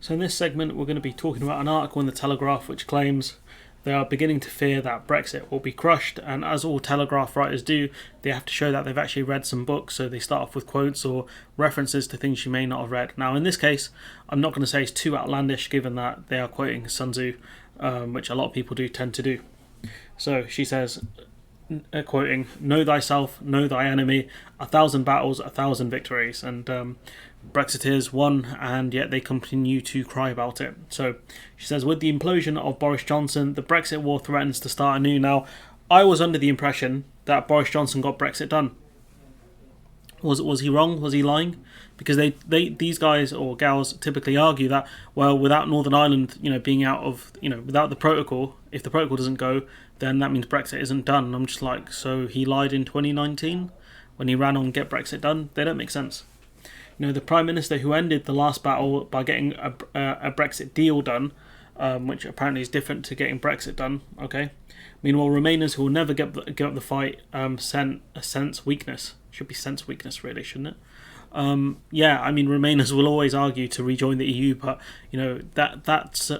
So in this segment, we're going to be talking about an article in the Telegraph which claims they are beginning to fear that Brexit will be crushed, and as all Telegraph writers do, they have to show that they've actually read some books, so they start off with quotes or references to things you may not have read. Now in this case, I'm not going to say it's too outlandish given that they are quoting Sun Tzu, which a lot of people do tend to do. So she says, quoting, "Know thyself, know thy enemy, 1,000 battles, 1,000 victories," and Brexiteers won, and yet they continue to cry about it. So she says, with the implosion of Boris Johnson, the Brexit war threatens to start anew. Now, I was under the impression that Boris Johnson got Brexit done. Was he wrong? Was he lying? Because these guys or gals typically argue that, well, without Northern Ireland, being out of, without the protocol, if the protocol doesn't go, then that means Brexit isn't done. And I'm just like, so he lied in 2019 when he ran on Get Brexit Done? They don't make sense. The Prime Minister who ended the last battle by getting a Brexit deal done, which apparently is different to getting Brexit done, okay? Meanwhile, Remainers who will never give up the fight sense weakness. Should be sense weakness, really, shouldn't it? Remainers will always argue to rejoin the EU, but that's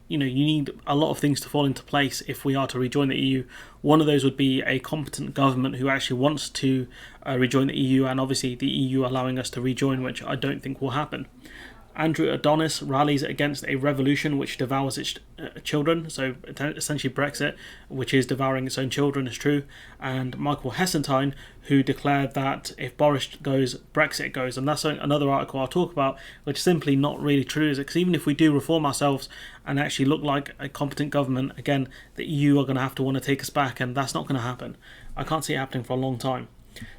you need a lot of things to fall into place if we are to rejoin the EU. One of those would be a competent government who actually wants to rejoin the EU, and obviously the EU allowing us to rejoin, which I don't think will happen. Andrew Adonis rallies against a revolution which devours its children, so essentially Brexit, which is devouring its own children, is true. And Michael Heseltine, who declared that if Boris goes, Brexit goes. And that's another article I'll talk about, which is simply not really true, is it? Because even if we do reform ourselves and actually look like a competent government, again, the EU are going to have to want to take us back, and that's not going to happen. I can't see it happening for a long time.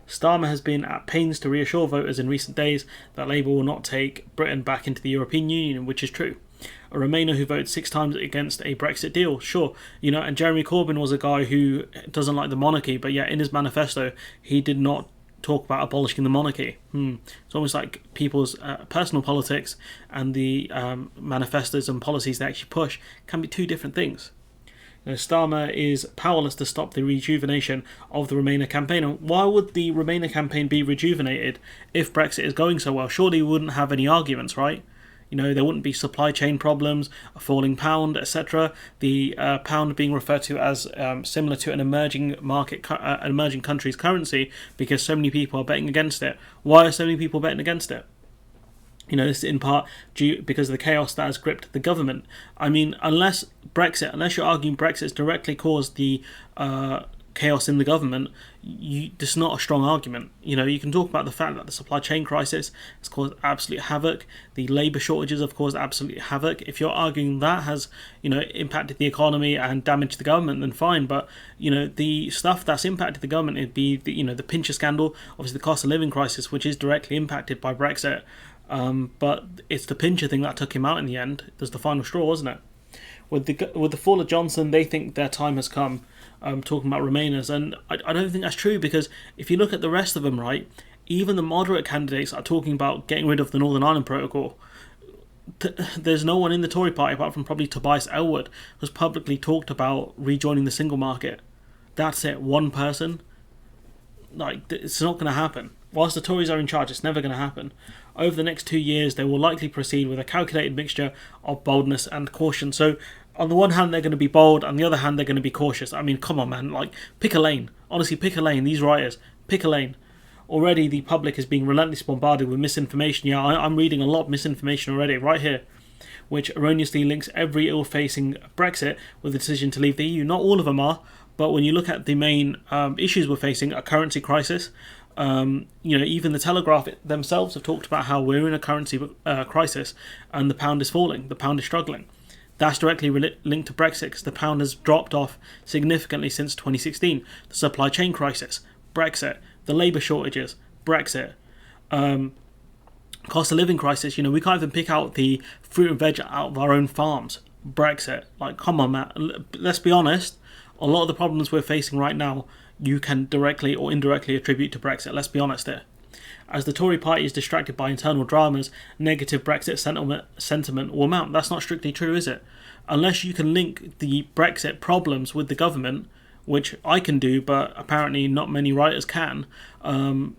Starmer has been at pains to reassure voters in recent days that Labour will not take Britain back into the European Union, which is true. A Remainer who voted 6 times against a Brexit deal, sure. And Jeremy Corbyn was a guy who doesn't like the monarchy, but yet in his manifesto he did not talk about abolishing the monarchy. It's almost like people's personal politics and the manifestos and policies they actually push can be two different things. Starmer is powerless to stop the rejuvenation of the Remainer campaign. And why would the Remainer campaign be rejuvenated if Brexit is going so well? Surely we wouldn't have any arguments, right? There wouldn't be supply chain problems, a falling pound, etc. The pound being referred to as similar to an emerging market, an emerging country's currency, because so many people are betting against it. Why are so many people betting against it? This is in part due because of the chaos that has gripped the government. Unless you're arguing Brexit has directly caused the chaos in the government, this is not a strong argument. You can talk about the fact that the supply chain crisis has caused absolute havoc. The labour shortages have caused absolute havoc. If you're arguing that has, impacted the economy and damaged the government, then fine. But, the stuff that's impacted the government would be the Pincher scandal, obviously the cost of living crisis, which is directly impacted by Brexit. But it's the Pincher thing that took him out in the end. It was the final straw, wasn't it? With the fall of Johnson, they think their time has come, talking about Remainers. And I don't think that's true, because if you look at the rest of them, right, even the moderate candidates are talking about getting rid of the Northern Ireland Protocol. There's no one in the Tory party, apart from probably Tobias Ellwood, who's publicly talked about rejoining the single market. That's it, one person. It's not going to happen. Whilst the Tories are in charge, it's never going to happen. Over the next 2 years, they will likely proceed with a calculated mixture of boldness and caution. So, on the one hand, they're going to be bold, on the other hand, they're going to be cautious. Come on, man. Pick a lane. Honestly, pick a lane. These writers, pick a lane. Already, the public is being relentlessly bombarded with misinformation. Yeah, I'm reading a lot of misinformation already, right here, which erroneously links every ill-facing Brexit with the decision to leave the EU. Not all of them are, but when you look at the main issues we're facing, a currency crisis. Even the Telegraph themselves have talked about how we're in a currency crisis and the pound is falling, the pound is struggling. That's directly linked to Brexit, because the pound has dropped off significantly since 2016. The supply chain crisis, Brexit. The labour shortages, Brexit. Cost of living crisis, we can't even pick out the fruit and veg out of our own farms, Brexit. Come on, man, let's be honest. A lot of the problems we're facing right now, you can directly or indirectly attribute to Brexit. Let's be honest here. As the Tory party is distracted by internal dramas, negative Brexit sentiment will mount. That's not strictly true, is it? Unless you can link the Brexit problems with the government, which I can do, but apparently not many writers can,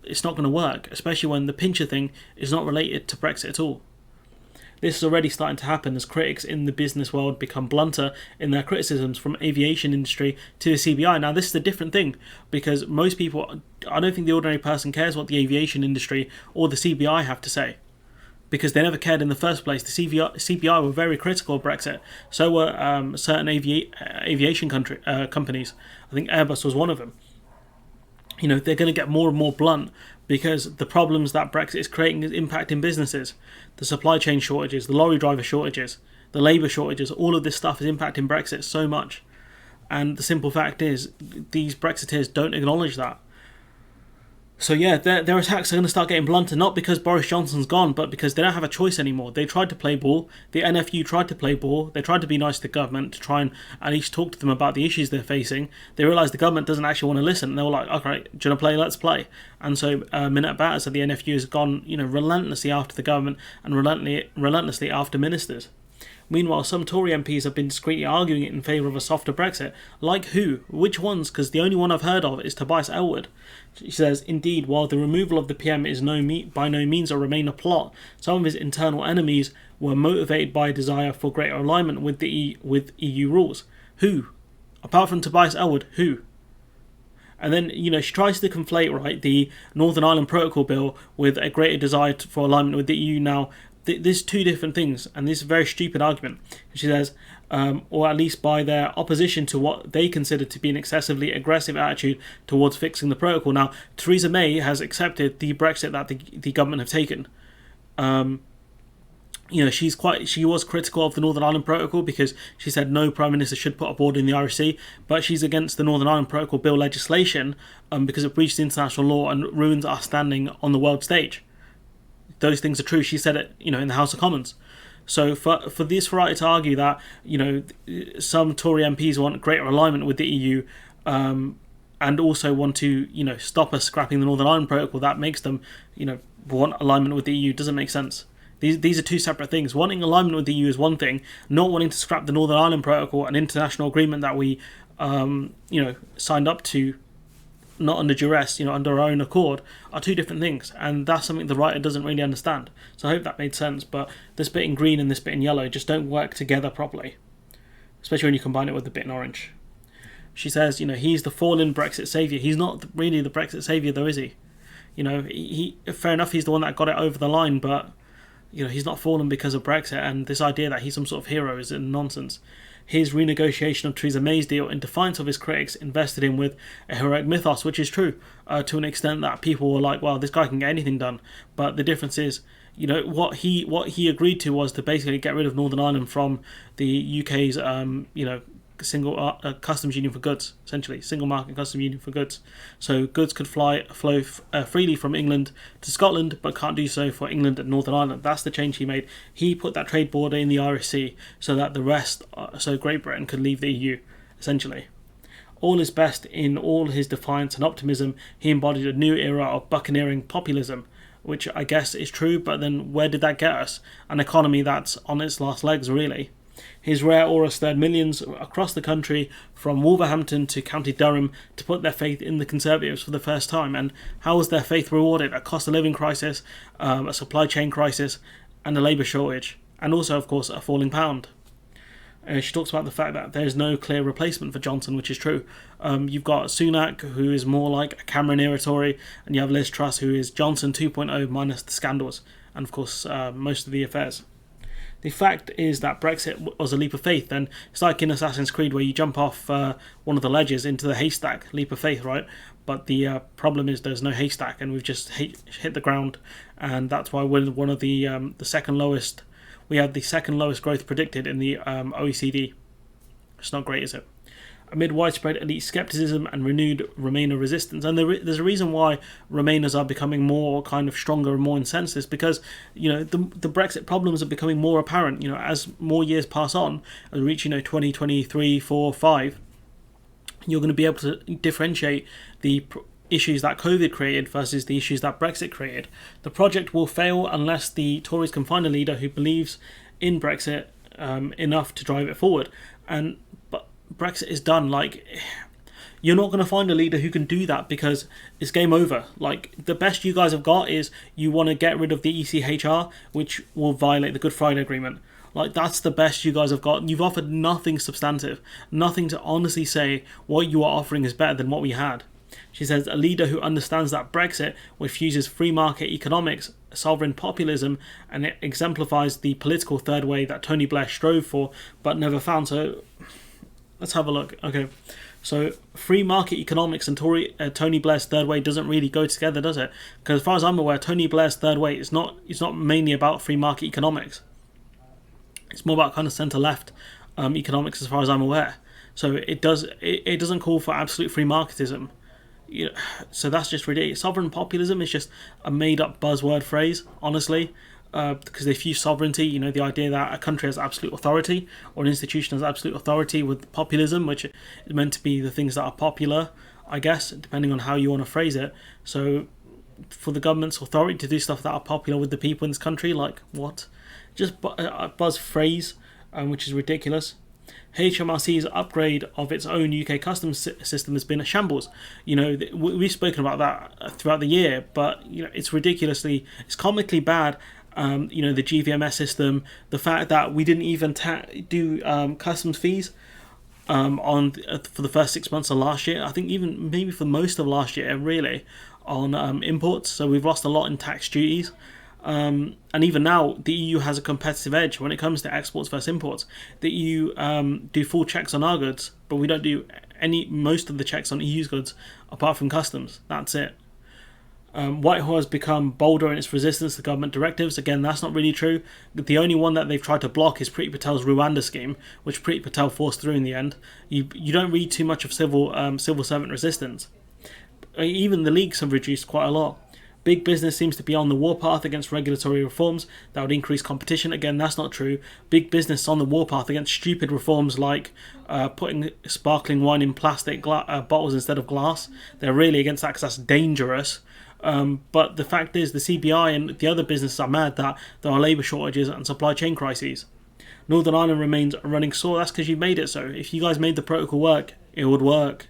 it's not going to work, especially when the Pincher thing is not related to Brexit at all. This is already starting to happen as critics in the business world become blunter in their criticisms, from aviation industry to the CBI. Now, this is a different thing, because most people, I don't think the ordinary person cares what the aviation industry or the CBI have to say, because they never cared in the first place. The CBI were very critical of Brexit. So were certain aviation companies. I think Airbus was one of them. They're going to get more and more blunt, because the problems that Brexit is creating is impacting businesses. The supply chain shortages, the lorry driver shortages, the labour shortages, all of this stuff is impacting Brexit so much. And the simple fact is, these Brexiteers don't acknowledge that. So yeah, their attacks are going to start getting blunter, not because Boris Johnson's gone, but because they don't have a choice anymore. They tried to play ball. The NFU tried to play ball. They tried to be nice to the government, to try and at least talk to them about the issues they're facing. They realised the government doesn't actually want to listen. And they were like, okay, do you want to play? Let's play. And so Minette Batters at the NFU has gone, relentlessly after the government and relentlessly after ministers. Meanwhile, some Tory MPs have been discreetly arguing in favour of a softer Brexit. Like who? Which ones? Because the only one I've heard of is Tobias Ellwood. She says, indeed, while the removal of the PM is by no means a Remainer plot, some of his internal enemies were motivated by a desire for greater alignment with EU rules. Who? Apart from Tobias Ellwood, who? And then, she tries to conflate, right, the Northern Ireland Protocol Bill with a greater desire for alignment with the EU. Now, there's two different things, and this is a very stupid argument. She says, or at least by their opposition to what they consider to be an excessively aggressive attitude towards fixing the protocol. Now, Theresa May has accepted the Brexit that the government have taken. She was critical of the Northern Ireland Protocol, because she said no Prime Minister should put a border in the Irish Sea, but she's against the Northern Ireland Protocol Bill legislation because it breaches international law and ruins our standing on the world stage. Those things are true. She said it, in the House of Commons. So for this variety to argue that, some Tory MPs want greater alignment with the EU, and also want to, stop us scrapping the Northern Ireland Protocol, that makes them, want alignment with the EU, doesn't make sense. These are two separate things. Wanting alignment with the EU is one thing. Not wanting to scrap the Northern Ireland Protocol, an international agreement that we, signed up to, not under duress, under our own accord, are two different things. And that's something the writer doesn't really understand. So I hope that made sense. But this bit in green and this bit in yellow just don't work together properly, especially when you combine it with the bit in orange. She says, he's the fallen Brexit saviour. He's not really the Brexit saviour, though, is he? He fair enough, he's the one that got it over the line, but he's not fallen because of Brexit, and this idea that he's some sort of hero is nonsense. His renegotiation of Theresa May's deal, in defiance of his critics, invested him with a heroic mythos, which is true to an extent that people were like, well, this guy can get anything done. But the difference is, what he agreed to was to basically get rid of Northern Ireland from the UK's, single customs union for goods, essentially single market customs union for goods. So goods could flow freely from England to Scotland, but can't do so for England and Northern Ireland. That's the change he made. He put that trade border in the Irish Sea so that the rest, so Great Britain, could leave the EU, essentially. All is best in all his defiance and optimism. He embodied a new era of buccaneering populism, which I guess is true, but then where did that get us? An economy that's on its last legs, really. His rare aura stirred millions across the country, from Wolverhampton to County Durham, to put their faith in the Conservatives for the first time. And how was their faith rewarded? A cost of living crisis, a supply chain crisis, and a labour shortage. And also, of course, a falling pound. She talks about the fact that there's no clear replacement for Johnson, which is true. You've got Sunak, who is more like a Cameron-era Tory, and you have Liz Truss, who is Johnson 2.0 minus the scandals, and of course most of the affairs. The fact is that Brexit was a leap of faith, and it's like in Assassin's Creed where you jump off one of the ledges into the haystack, leap of faith, right? But the problem is there's no haystack, and we've just hit the ground, and that's why we're one of the second lowest. We have the second lowest growth predicted in the OECD. It's not great, is it? Amid widespread elite scepticism and renewed Remainer resistance, and there's a reason why Remainers are becoming more kind of stronger and more incensed, is because the Brexit problems are becoming more apparent. As more years pass on, as we reach 2023, 4, 5, you're going to be able to differentiate the issues that COVID created versus the issues that Brexit created. The project will fail unless the Tories can find a leader who believes in Brexit enough to drive it forward. But Brexit is done. You're not going to find a leader who can do that because it's game over. Like, the best you guys have got is you want to get rid of the ECHR, which will violate the Good Friday Agreement. Like, that's the best you guys have got. You've offered nothing substantive, nothing to honestly say what you are offering is better than what we had. She says, a leader who understands that Brexit, which fuses free market economics, sovereign populism, and it exemplifies the political third way that Tony Blair strove for but never found. So, let's have a look. Okay, so free market economics and Tony Blair's third way doesn't really go together, does it? Because as far as I'm aware, Tony Blair's third way is not mainly about free market economics. It's more about kind of centre-left economics, as far as I'm aware. So it doesn't call for absolute free marketism. So that's just ridiculous. Sovereign populism is just a made-up buzzword phrase, honestly, because they fuse sovereignty, the idea that a country has absolute authority or an institution has absolute authority, with populism, which is meant to be the things that are popular, I guess, depending on how you want to phrase it. So for the government's authority to do stuff that are popular with the people in this country, like, what? Just a buzz phrase, which is ridiculous. HMRC's upgrade of its own UK customs system has been a shambles. We've spoken about that throughout the year, but it's comically bad. The GVMS system, the fact that we didn't even do customs fees for the first 6 months of last year. I think even maybe for most of last year, really, on imports. So we've lost a lot in tax duties. And even now, the EU has a competitive edge when it comes to exports versus imports. The EU do full checks on our goods, but we don't do most of the checks on EU's goods, apart from customs. That's it. Whitehall has become bolder in its resistance to government directives. Again, that's not really true. The only one that they've tried to block is Priti Patel's Rwanda scheme, which Priti Patel forced through in the end. You don't read too much of civil servant resistance. Even the leagues have reduced quite a lot. Big business seems to be on the warpath against regulatory reforms that would increase competition. Again, that's not true. Big business is on the warpath against stupid reforms like putting sparkling wine in plastic bottles instead of glass. They're really against that because that's dangerous. But the fact is, the CBI and the other businesses are mad that there are labour shortages and supply chain crises. Northern Ireland remains a running sore. That's because you made it so. If you guys made the protocol work, it would work.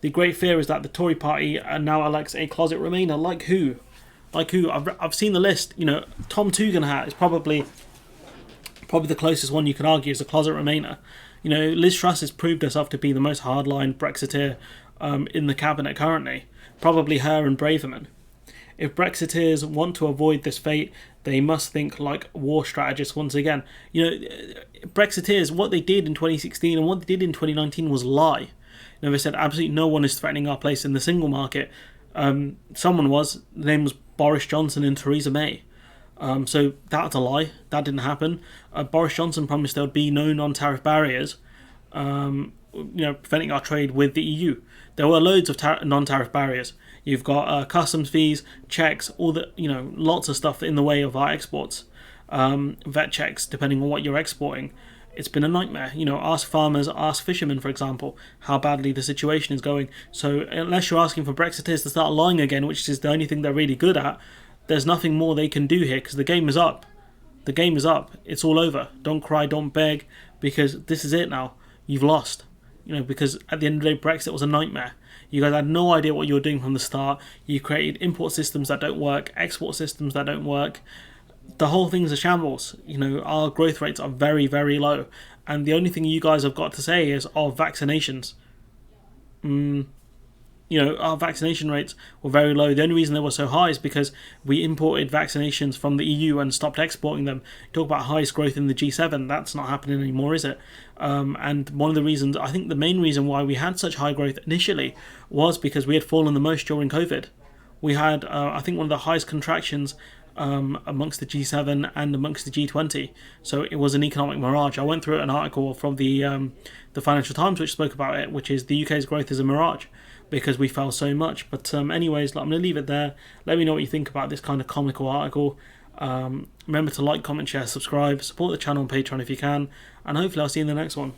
The great fear is that the Tory party now elects a closet Remainer. Like who? I've seen the list. Tom Tugendhat is probably the closest one you can argue is a closet Remainer. Liz Truss has proved herself to be the most hardline Brexiteer in the cabinet currently. Probably her and Braverman. If Brexiteers want to avoid this fate, they must think like war strategists once again. Brexiteers, what they did in 2016 and what they did in 2019 was lie. They said absolutely no one is threatening our place in the single market. Someone was. The name was Boris Johnson and Theresa May. So that's a lie. That didn't happen. Boris Johnson promised there would be no non-tariff barriers, preventing our trade with the EU. There were loads of non-tariff barriers. You've got customs fees, checks, all the lots of stuff in the way of our exports. Vet checks, depending on what you're exporting. It's been a nightmare. Ask farmers, ask fishermen, for example, how badly the situation is going. So unless you're asking for Brexiteers to start lying again, which is the only thing they're really good at, there's nothing more they can do here because the game is up. The game is up. It's all over. Don't cry, don't beg, because this is it now. You've lost. Because at the end of the day, Brexit was a nightmare. You guys had no idea what you were doing from the start. You created import systems that don't work, export systems that don't work. The whole thing's a shambles. Our growth rates are very, very low. And the only thing you guys have got to say is, vaccinations. Our vaccination rates were very low. The only reason they were so high is because we imported vaccinations from the EU and stopped exporting them. Talk about highest growth in the G7. That's not happening anymore, is it? And one of the reasons, I think the main reason why we had such high growth initially was because we had fallen the most during COVID. We had, I think, one of the highest contractions amongst the G7 and amongst the G20. So it was an economic mirage. I went through an article from the Financial Times which spoke about it, which is the UK's growth is a mirage because we fell so much. But anyways, I'm going to leave it there. Let me know what you think about this kind of comical article. Remember to like, comment, share, subscribe, support the channel on Patreon if you can, and hopefully I'll see you in the next one.